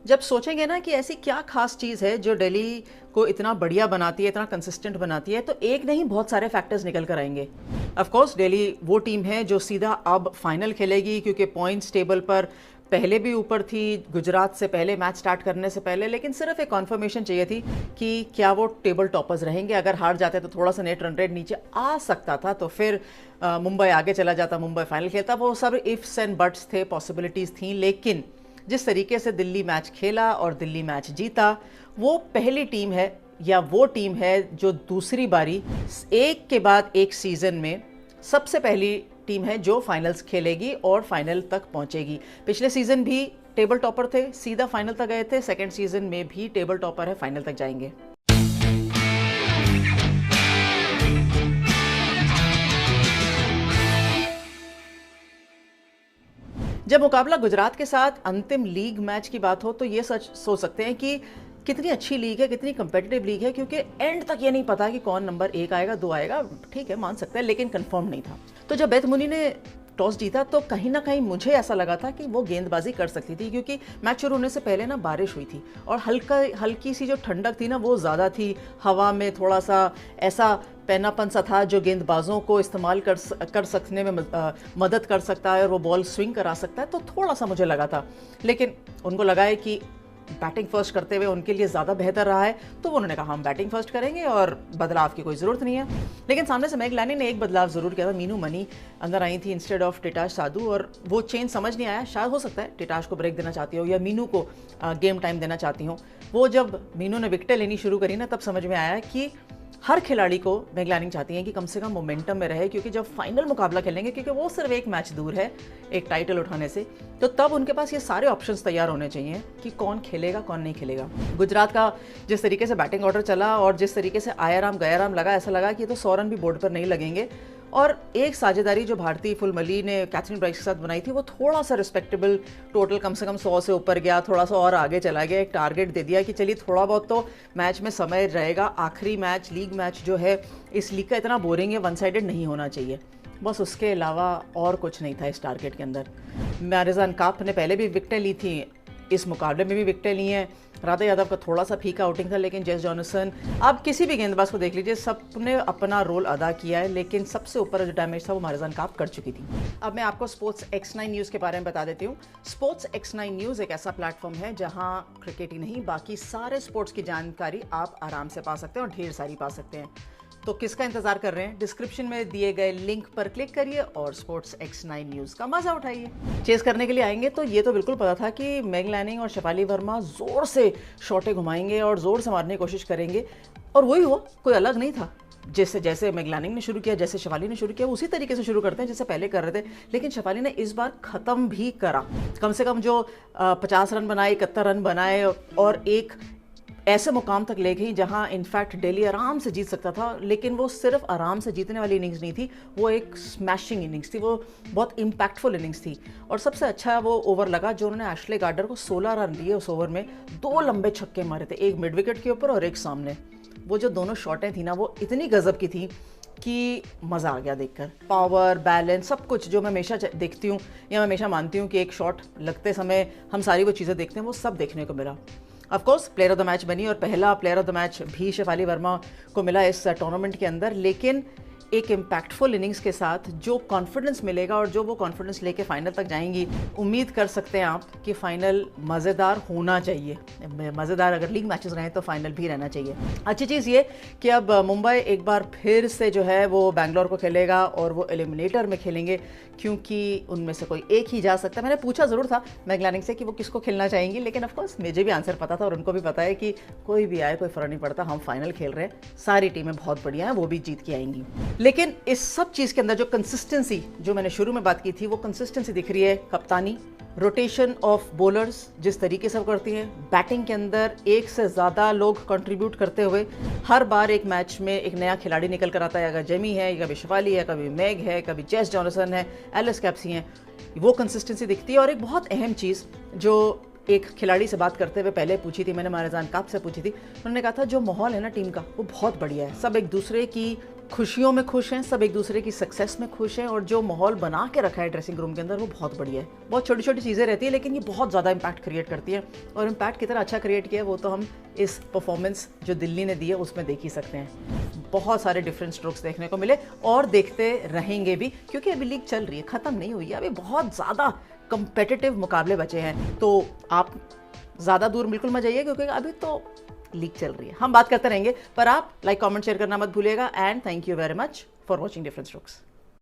जब सोचेंगे ना कि ऐसी क्या खास चीज़ है जो दिल्ली को इतना बढ़िया बनाती है, इतना कंसिस्टेंट बनाती है, तो एक नहीं बहुत सारे फैक्टर्स निकल कर आएंगे। ऑफ कोर्स दिल्ली वो टीम है जो सीधा अब फाइनल खेलेगी, क्योंकि पॉइंट्स टेबल पर पहले भी ऊपर थी गुजरात से पहले, मैच स्टार्ट करने से पहले। लेकिन सिर्फ एक कॉन्फर्मेशन चाहिए थी कि क्या वो टेबल टॉपर्स रहेंगे। अगर हार जाते तो थोड़ा सा नेट रन रेट नीचे आ सकता था, तो फिर मुंबई आगे चला जाता, मुंबई फाइनल खेलता। वो सब इफ्स एंड बट्स थे, पॉसिबिलिटीज़ थी। लेकिन जिस तरीके से दिल्ली मैच खेला और दिल्ली मैच जीता, वो पहली टीम है या वो टीम है जो दूसरी बारी एक के बाद एक सीज़न में सबसे पहली टीम है जो फाइनल्स खेलेगी और फाइनल तक पहुंचेगी। पिछले सीज़न भी टेबल टॉपर थे, सीधा फाइनल तक गए थे। सेकंड सीज़न में भी टेबल टॉपर है, फाइनल तक जाएंगे। जब मुकाबला गुजरात के साथ अंतिम लीग मैच की बात हो तो ये सच सोच सकते हैं कि कितनी अच्छी लीग है, कितनी कंपेटिटिव लीग है, क्योंकि एंड तक ये नहीं पता कि कौन नंबर 1 आएगा, 2 आएगा। ठीक है, मान सकते हैं, लेकिन कंफर्म नहीं था। तो जब बेथ मुनी ने टॉस जीता तो कहीं ना कहीं मुझे ऐसा लगा था कि वो गेंदबाजी कर सकती थी, क्योंकि मैच शुरू होने से पहले ना बारिश हुई थी और हल्की सी जो ठंडक थी ना वो ज़्यादा थी। हवा में थोड़ा सा ऐसा पैनापन सा था जो गेंदबाजों को इस्तेमाल कर सकने में मदद कर सकता है और वो बॉल स्विंग करा सकता है। तो थोड़ा सा मुझे लगा था, लेकिन उनको लगा है कि बैटिंग फर्स्ट करते हुए उनके लिए ज़्यादा बेहतर रहा है, तो उन्होंने कहा हम बैटिंग फर्स्ट करेंगे और बदलाव की कोई ज़रूरत नहीं है। लेकिन सामने से मैगलानी ने एक बदलाव ज़रूर किया था। मीनू मनी अंदर आई थी इंस्टेड ऑफ टिटाश साधु, और वो चेंज समझ नहीं आया। शायद हो सकता है टिटाश को ब्रेक देना चाहती हो या मीनू को गेम टाइम देना चाहती हो। वो जब मीनू ने विकेटें लेनी शुरू करी ना, तब समझ में आया कि हर खिलाड़ी को मैगलानी चाहती है कि कम से कम मोमेंटम में रहे, क्योंकि जब फाइनल मुकाबला खेलेंगे, क्योंकि वो सिर्फ एक मैच दूर है एक टाइटल उठाने से, तो तब उनके पास ये सारे ऑप्शंस तैयार होने चाहिए कि कौन खेलेगा कौन नहीं खेलेगा। गुजरात का जिस तरीके से बैटिंग ऑर्डर चला और जिस तरीके से आयाराम गयाराम लगा, ऐसा लगा कि ये तो 100 रन भी बोर्ड पर नहीं लगेंगे। और एक साझेदारी जो भारती फुलमली ने कैथरीन ब्राइस के साथ बनाई थी, वो थोड़ा सा रिस्पेक्टेबल, टोटल कम से कम 100 से ऊपर गया, थोड़ा सा और आगे चला गया। एक टारगेट दे दिया कि चलिए थोड़ा बहुत तो मैच में समय रहेगा। आखिरी मैच, लीग मैच जो है इस लीग का इतना बोरिंग है, वन साइडेड नहीं होना चाहिए। बस उसके अलावा और कुछ नहीं था इस टारगेट के अंदर। मारिजान काप ने पहले भी विकेटें ली थी, इस मुकाबले में भी विकेटें ली हैं। राधा यादव का थोड़ा सा फीका आउटिंग था, लेकिन जेस जॉनसन, आप किसी भी गेंदबाज को देख लीजिए, सबने अपना रोल अदा किया है। लेकिन सबसे ऊपर जो डैमेज था वो मारिजान काप कर चुकी थी। अब मैं आपको स्पोर्ट्स X9 न्यूज़ के बारे में बता देती हूँ। स्पोर्ट्स X9 न्यूज़ एक ऐसा प्लेटफॉर्म है जहाँ क्रिकेट ही नहीं, बाकी सारे स्पोर्ट्स की जानकारी आप आराम से पा सकते हैं और ढेर सारी पा सकते हैं। तो किसका इंतजार कर रहे हैं? डिस्क्रिप्शन में दिए गए लिंक पर क्लिक करिए और स्पोर्ट्स X9 न्यूज़ का मजा उठाइए। चेस करने के लिए आएंगे तो ये तो बिल्कुल पता था कि मेग लैनिंग और शेफाली वर्मा जोर से शॉटें घुमाएंगे और जोर से मारने की कोशिश करेंगे, और वही हुआ, कोई अलग नहीं था। जैसे मेग लैनिंग ने शुरू किया, जैसे शेफाली ने शुरू किया, उसी तरीके से शुरू करते हैं जैसे पहले कर रहे थे। लेकिन शेफाली ने इस बार ख़त्म भी करा। कम से कम जो 50 रन बनाए, 71 रन बनाए और एक ऐसे मुकाम तक ले गई जहां इनफैक्ट दिल्ली आराम से जीत सकता था। लेकिन वो सिर्फ आराम से जीतने वाली इनिंग्स नहीं थी, वो एक स्मैशिंग इनिंग्स थी, वो बहुत इम्पैक्टफुल इनिंग्स थी। और सबसे अच्छा वो ओवर लगा जो उन्होंने एशले गार्डर को 16 रन दिए उस ओवर में। 2 लंबे छक्के मारे थे, एक मिड विकेट के ऊपर और एक सामने। वो जो दोनों शॉटें थी ना, वो इतनी गजब की थी कि मज़ा आ गया देखकर। पावर, बैलेंस, सब कुछ जो मैं हमेशा देखती हूँ या मैं हमेशा मानती हूँ कि एक शॉट लगते समय हम सारी वो चीज़ें देखते हैं, वो सब देखने को मिला। Of course player of the match बनी और पहला प्लेयर ऑफ द मैच भी शेफाली वर्मा को मिला इस टूर्नामेंट के अंदर। लेकिन एक इम्पैक्टफुल इनिंग्स के साथ जो कॉन्फिडेंस मिलेगा और जो वो कॉन्फिडेंस लेके फाइनल तक जाएंगी, उम्मीद कर सकते हैं आप कि फाइनल मज़ेदार होना चाहिए। मज़ेदार अगर लीग मैचेस रहे तो फाइनल भी रहना चाहिए। अच्छी चीज़ ये कि अब मुंबई एक बार फिर से जो है वो बैंगलोर को खेलेगा और वो एलिमिनेटर में खेलेंगे, क्योंकि उनमें से कोई एक ही जा सकता है। मैंने पूछा ज़रूर था मैगलानिंग से कि वो किसको खेलना चाहेंगी, लेकिन ऑफकोर्स मुझे भी आंसर पता था और उनको भी पता है कि कोई भी आए कोई फ़र्क नहीं पड़ता, हम फाइनल खेल रहे हैं, सारी टीमें बहुत बढ़िया हैं, वो भी जीत के आएंगी। लेकिन इस सब चीज़ के अंदर जो कंसिस्टेंसी, जो मैंने शुरू में बात की थी, वो कंसिस्टेंसी दिख रही है। कप्तानी, रोटेशन ऑफ बॉलर्स जिस तरीके से करती हैं, बैटिंग के अंदर एक से ज़्यादा लोग कंट्रीब्यूट करते हुए, हर बार एक मैच में एक नया खिलाड़ी निकल कर आता है। अगर जेमी है, कभी शेफाली है, कभी मैग है, कभी जेस जॉनसन है, एलिस कैप्सी हैं, वो कंसिस्टेंसी दिखती है। और एक बहुत अहम चीज़ जो एक खिलाड़ी से बात करते हुए पहले पूछी थी मैंने, मारिजान काप से पूछी थी, उन्होंने कहा था जो माहौल है ना टीम का, वो बहुत बढ़िया है। सब एक दूसरे की खुशियों में खुश हैं, सब एक दूसरे की सक्सेस में खुश हैं, और जो माहौल बना के रखा है ड्रेसिंग रूम के अंदर वो बहुत बढ़िया है। बहुत छोटी छोटी चीज़ें रहती है लेकिन ये बहुत ज़्यादा इम्पैक्ट क्रिएट करती है, और इम्पैक्ट कितना अच्छा क्रिएट किया है वो तो हम इस परफॉर्मेंस जो दिल्ली ने दी है उसमें देख ही सकते हैं। बहुत सारे डिफरेंट स्ट्रोक्स देखने को मिले और देखते रहेंगे भी, क्योंकि अभी लीग चल रही है, ख़त्म नहीं हुई है, अभी बहुत ज़्यादा कंपेटिटिव मुकाबले बचे हैं। तो आप ज़्यादा दूर बिल्कुल मत जाइए क्योंकि अभी तो लीग चल रही है। हम बात करते रहेंगे, पर आप लाइक कमेंट शेयर करना मत भूलिएगा। And thank you very much for watching different strokes.